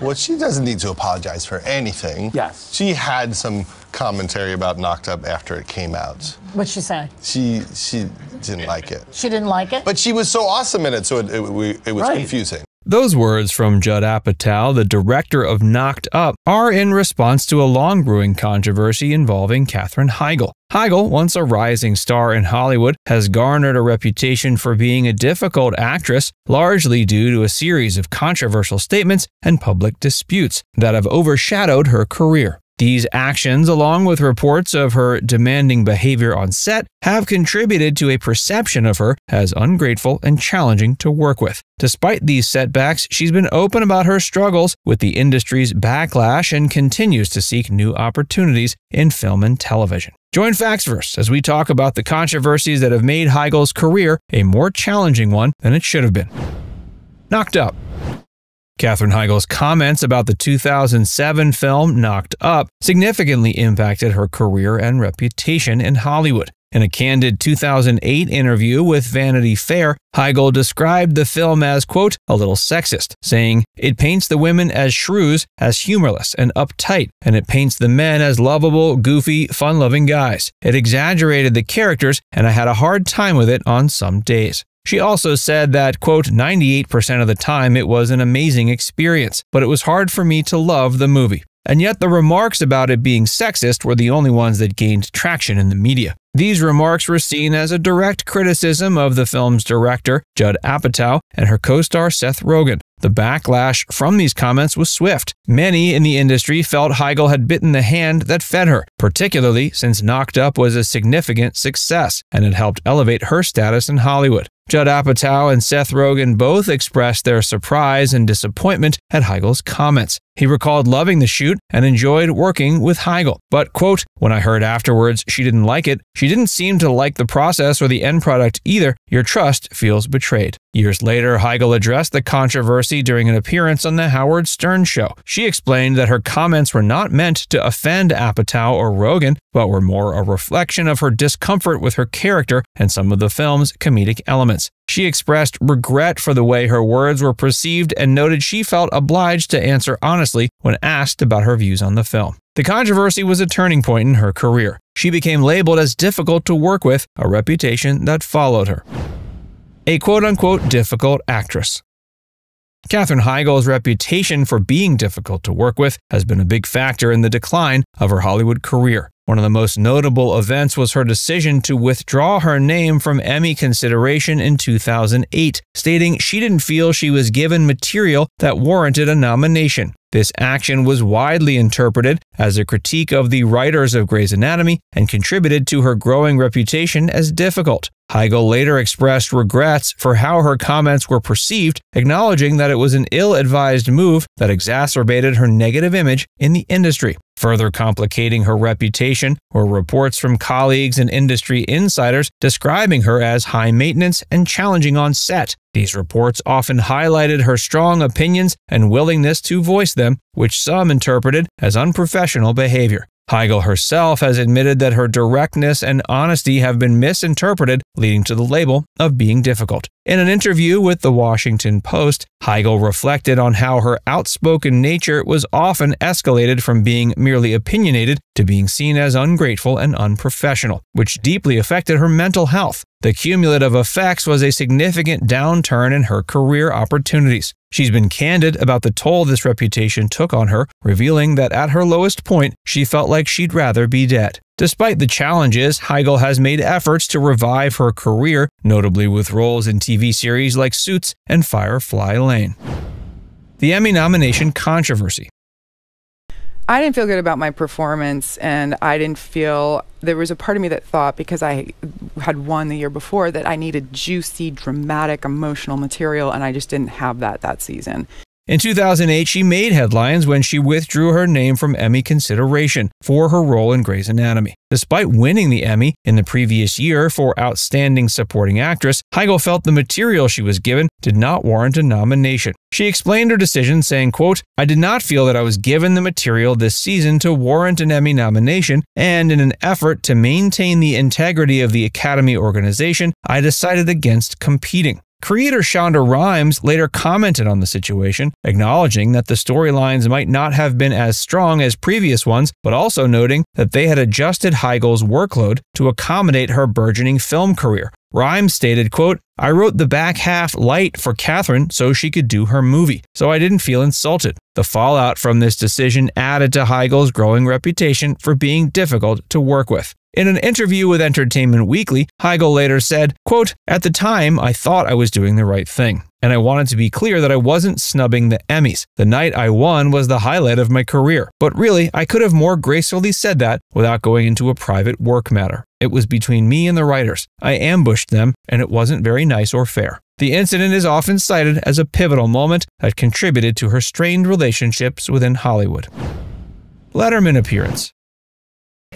Well, she doesn't need to apologize for anything. Yes. She had some commentary about Knocked Up after it came out. What'd she say? She didn't like it. She didn't like it? But she was so awesome in it, so it was confusing. Those words from Judd Apatow, the director of Knocked Up, are in response to a long-brewing controversy involving Katherine Heigl. Heigl, once a rising star in Hollywood, has garnered a reputation for being a difficult actress, largely due to a series of controversial statements and public disputes that have overshadowed her career. These actions, along with reports of her demanding behavior on set, have contributed to a perception of her as ungrateful and challenging to work with. Despite these setbacks, she's been open about her struggles with the industry's backlash and continues to seek new opportunities in film and television. Join Factsverse as we talk about the controversies that have made Heigl's career a more challenging one than it should have been. Knocked Up. Katherine Heigl's comments about the 2007 film Knocked Up significantly impacted her career and reputation in Hollywood. In a candid 2008 interview with Vanity Fair, Heigl described the film as, quote, a little sexist, saying, "It paints the women as shrews, as humorless and uptight, and it paints the men as lovable, goofy, fun-loving guys. It exaggerated the characters, and I had a hard time with it on some days." She also said that, quote, 98% of the time it was an amazing experience, but it was hard for me to love the movie. And yet the remarks about it being sexist were the only ones that gained traction in the media. These remarks were seen as a direct criticism of the film's director, Judd Apatow, and her co-star Seth Rogen. The backlash from these comments was swift. Many in the industry felt Heigl had bitten the hand that fed her, particularly since Knocked Up was a significant success and had helped elevate her status in Hollywood. Judd Apatow and Seth Rogen both expressed their surprise and disappointment at Heigl's comments. He recalled loving the shoot and enjoyed working with Heigl. But, quote, when I heard afterwards she didn't like it, she didn't seem to like the process or the end product either. Your trust feels betrayed. Years later, Heigl addressed the controversy during an appearance on The Howard Stern Show. She explained that her comments were not meant to offend Apatow or Rogen, but were more a reflection of her discomfort with her character and some of the film's comedic elements. She expressed regret for the way her words were perceived and noted she felt obliged to answer honestly when asked about her views on the film. The controversy was a turning point in her career. She became labeled as difficult to work with, a reputation that followed her. A quote-unquote difficult actress. Katherine Heigl's reputation for being difficult to work with has been a big factor in the decline of her Hollywood career. One of the most notable events was her decision to withdraw her name from Emmy consideration in 2008, stating she didn't feel she was given material that warranted a nomination. This action was widely interpreted as a critique of the writers of Grey's Anatomy and contributed to her growing reputation as difficult. Heigl later expressed regrets for how her comments were perceived, acknowledging that it was an ill-advised move that exacerbated her negative image in the industry. Further complicating her reputation were reports from colleagues and industry insiders describing her as high maintenance and challenging on set. These reports often highlighted her strong opinions and willingness to voice them, which some interpreted as unprofessional behavior. Heigl herself has admitted that her directness and honesty have been misinterpreted, leading to the label of being difficult. In an interview with The Washington Post, Heigl reflected on how her outspoken nature was often escalated from being merely opinionated to being seen as ungrateful and unprofessional, which deeply affected her mental health. The cumulative effects was a significant downturn in her career opportunities. She's been candid about the toll this reputation took on her, revealing that at her lowest point, she felt like she'd rather be dead. Despite the challenges, Heigl has made efforts to revive her career, notably with roles in TV series like Suits and Firefly Lane. The Emmy nomination controversy. I didn't feel good about my performance, and I didn't feel, there was a part of me that thought, because I had won the year before, that I needed juicy, dramatic, emotional material, and I just didn't have that season. In 2008, she made headlines when she withdrew her name from Emmy consideration for her role in Grey's Anatomy. Despite winning the Emmy in the previous year for Outstanding Supporting Actress, Heigl felt the material she was given did not warrant a nomination. She explained her decision saying, quote, I did not feel that I was given the material this season to warrant an Emmy nomination, and in an effort to maintain the integrity of the Academy organization, I decided against competing. Creator Shonda Rhimes later commented on the situation, acknowledging that the storylines might not have been as strong as previous ones, but also noting that they had adjusted Heigl's workload to accommodate her burgeoning film career. Rhimes stated, quote, "I wrote the back half light for Katherine so she could do her movie, so I didn't feel insulted." The fallout from this decision added to Heigl's growing reputation for being difficult to work with. In an interview with Entertainment Weekly, Heigl later said, quote, "At the time, I thought I was doing the right thing, and I wanted to be clear that I wasn't snubbing the Emmys. The night I won was the highlight of my career. But really, I could have more gracefully said that without going into a private work matter. It was between me and the writers. I ambushed them, and it wasn't very nice or fair." The incident is often cited as a pivotal moment that contributed to her strained relationships within Hollywood. Letterman Appearance.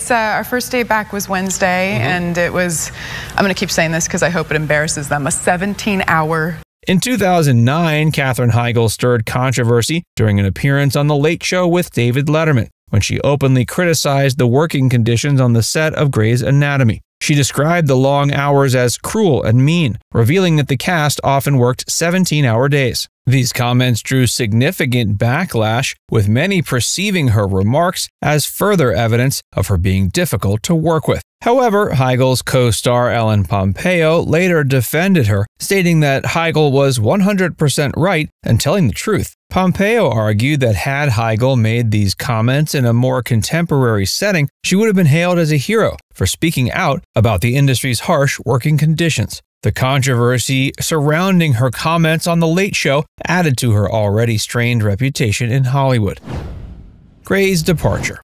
Our first day back was Wednesday, and it was, I'm going to keep saying this because I hope it embarrasses them, a 17-hour. In 2009, Katherine Heigl stirred controversy during an appearance on The Late Show with David Letterman, when she openly criticized the working conditions on the set of Grey's Anatomy. She described the long hours as cruel and mean, revealing that the cast often worked 17-hour days. These comments drew significant backlash, with many perceiving her remarks as further evidence of her being difficult to work with. However, Heigl's co-star Ellen Pompeo later defended her, stating that Heigl was 100% right and telling the truth. Pompeo argued that had Heigl made these comments in a more contemporary setting, she would have been hailed as a hero for speaking out about the industry's harsh working conditions. The controversy surrounding her comments on The Late Show added to her already strained reputation in Hollywood. Grey's departure.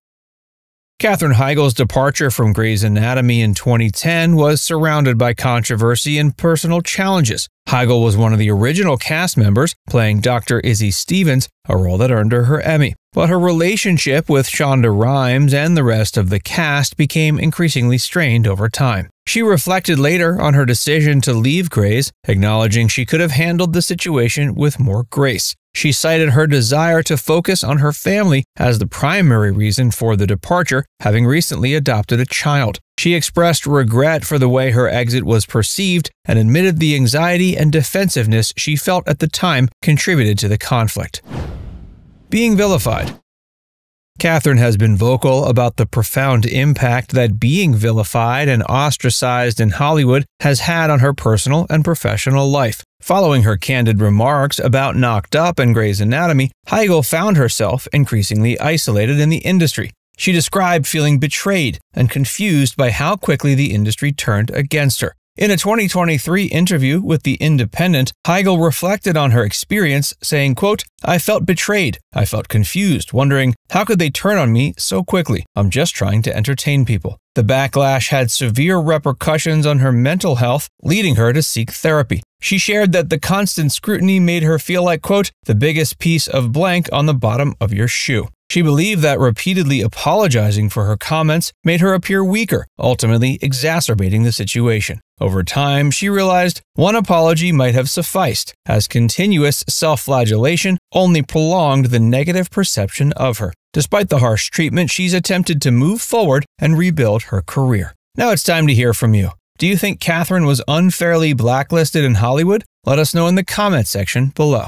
Katherine Heigl's departure from Grey's Anatomy in 2010 was surrounded by controversy and personal challenges. Heigl was one of the original cast members, playing Dr. Izzy Stevens, a role that earned her Emmy. But her relationship with Shonda Rhimes and the rest of the cast became increasingly strained over time. She reflected later on her decision to leave Grey's, acknowledging she could have handled the situation with more grace. She cited her desire to focus on her family as the primary reason for the departure, having recently adopted a child. She expressed regret for the way her exit was perceived and admitted the anxiety and defensiveness she felt at the time contributed to the conflict. Being vilified. Katherine has been vocal about the profound impact that being vilified and ostracized in Hollywood has had on her personal and professional life. Following her candid remarks about Knocked Up and Grey's Anatomy, Heigl found herself increasingly isolated in the industry. She described feeling betrayed and confused by how quickly the industry turned against her. In a 2023 interview with The Independent, Heigl reflected on her experience, saying, quote, "I felt betrayed. I felt confused, wondering, how could they turn on me so quickly? I'm just trying to entertain people." The backlash had severe repercussions on her mental health, leading her to seek therapy. She shared that the constant scrutiny made her feel like, quote, "the biggest piece of blank on the bottom of your shoe." She believed that repeatedly apologizing for her comments made her appear weaker, ultimately exacerbating the situation. Over time, she realized one apology might have sufficed, as continuous self-flagellation only prolonged the negative perception of her. Despite the harsh treatment, she's attempted to move forward and rebuild her career. Now it's time to hear from you. Do you think Katherine was unfairly blacklisted in Hollywood? Let us know in the comment section below.